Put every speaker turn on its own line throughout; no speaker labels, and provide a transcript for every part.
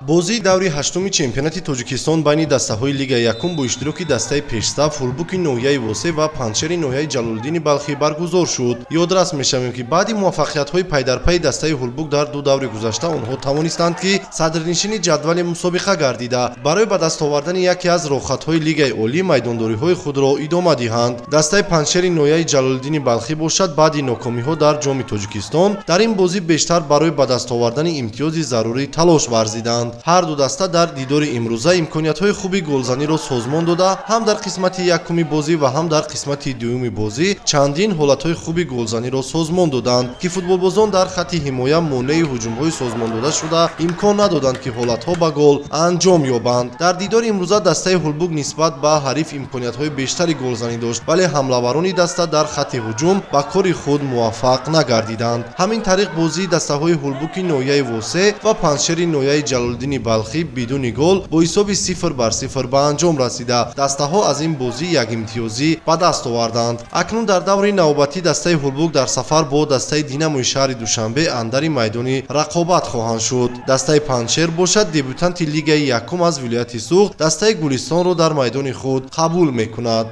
бозии даври ҳаштуми чемпионати Тоҷикистон байни дастаҳои Лигаи Якум бо иштироки дастаи пешсаф, Ҳулбуки ноҳияи Восе ва Панҷшери ноҳияи Ҷалолиддини Балхӣ баргузор шуд. Ёдрас мешавем ки баъди муваффақиятҳои пайдарпайи дастаи Ҳулбук дар ду даври гузашта онҳо тавонистанд ки садрнишини ҷадвали мусобиқа гардида барои ба даст овардани яке аз роҳхатҳои Лигаи Олӣ майдондориҳои худро идома диҳанд. Дастаи Панҷшери ноҳияи Ҷалолиддини Балхӣ бошад баъди нокомиҳо дар ҷоми Тоҷикистон дар ин бозӣ бештар барои ба даст овардани имтиёзи зарурӣ талош варзиданд. ҳар ду даста дар дидори имрӯза имкониятҳои хуби голзаниро созмон дода, ҳам дар қисмати якуми бозӣ ва ҳам дар қисмати дуюми бозӣ чандин ҳолатҳои хуби голзаниро созмон доданд ки футболбозон дар хатти ҳимоя монеи ҳуҷумҳои созмондода шуда имкон надоданд ки ҳолатҳо ба гол анҷом ёбанд. Дар дидори имрӯза дастаи Ҳулбук нисбат ба ҳариф имкониятҳои бештари голзанӣ дошт, вале ҳамлаварони даста дар хатти ҳуҷум ба кори худ муваффақ нагардиданд. ҳамин тариқ бозии дастаҳои Ҳулбуки ноҳияи Восе ва Панҷшери ноҳияи Ҷалолиддини Балхӣ бидуни гол бо ҳисоби 0-0 ба анҷом расида, дастаҳо аз ин бозӣ як имтиёзӣ ба даст оварданд. Акнун дар даври навбатӣ дастаи Ҳулбук дар сафар бо дастаи Динамои шаҳри Душанбе андари майдони рақобат хоҳанд шуд. Дастаи Панҷшер бошад дебютанти Лигаи Якум аз вилояти Суғд дастаи Гулистонро дар майдони худ қабул мекунад.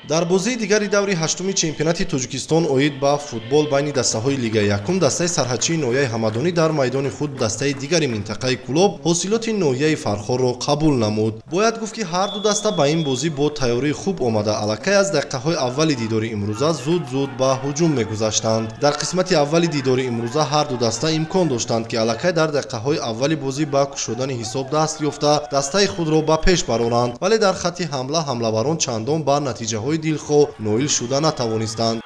дар бозии дигари даври ҳаштуми чемпионати Тоҷикистон оид ба футбол байни дастаҳои Лигаи Якум дастаи Сарҳачии ноҳияи Ҳамадонӣ дар майдони худ дастаи дигари минтақаи Кӯлоб ҳосилоти ноҳияи Фархорро қабул намуд. Бояд гуфт ки ҳар ду даста ба ин бозӣ бо тайёрии хуб омада аллакай аз дақиқаҳои аввали дидори имрӯза зуд ба ҳуҷум мегузаштанд. Дар қисмати аввали дидори имрӯза ҳар ду даста имкон доштанд ки аллакай дар дақиқаҳои аввали бозӣ ба кушодани ҳисоб даст ёфта дастаи худро ба пеш бароранд, вале дар хатти ҳамла ҳамлаварон чандон ба натиҷаҳои дилхоҳ ноил шуда натавонистанд.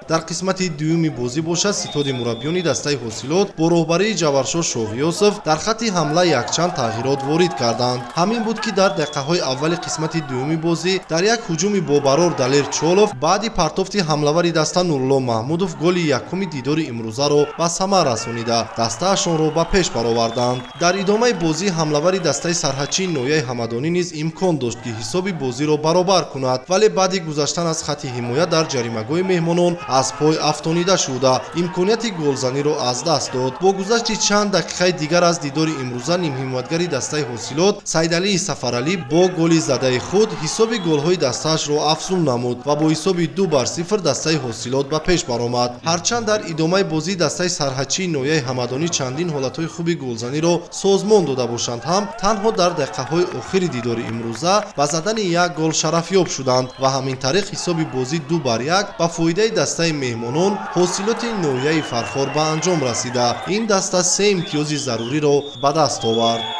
дар қисмати дуюми бозӣ бошад ситоди мураббиёни дастаи ҳосилот бо роҳбарии Ҷаваршоҳ Шоҳиёсов дар хатти ҳамла якчанд тағйирот ворид карданд. ҳамин буд ки дар дақиқаҳои аввали қисмати дуюми бозӣ дар як ҳуҷуми бобарор Далер Чолов баъди партофти ҳамлавари даста Нурулло Маҳмудов голи якуми дидори имрӯзаро ба самар расонида дастаашонро ба пеш бароварданд. дар идомаи бозӣ ҳамлавари дастаи Сарҳачии ноҳияи Ҳамадонӣ низ имкон дошт ки ҳисоби бозиро баробар кунад, вале баъди гузаштан аз хатти ҳимоя дар ҷаримагоҳи меҳмонон аз пой афтонида шуда имконияти голзаниро аз даст дод. бо гузашти чанд дақиқаи дигар аз дидори имрӯза нимҳиматгари дастаи ҳосилот Сайдалии Сафаралӣ бо голи задаи худ ҳисоби голҳои дастаашро афзун намуд ва бо ҳисоби 2-0 дастаи ҳосилот ба пеш баромад. ҳарчанд дар идомаи бозӣ дастаи Сарҳачии ноҳияи Ҳамадонӣ чандин ҳолатҳои хуби голзаниро созмон дода бошанд ҳам танҳо дар дақиқаҳои охири дидори имрӯза ба задани як гол шарафёб шуданд ва ҳамин тариқ ҳисоби бозӣ 2-1 ба фоидаи дастаи меҳмонон ҳосилоти ноҳияи Фархор ба анҷом расида ин даста 3 имтиёзи заруриро ба даст овард.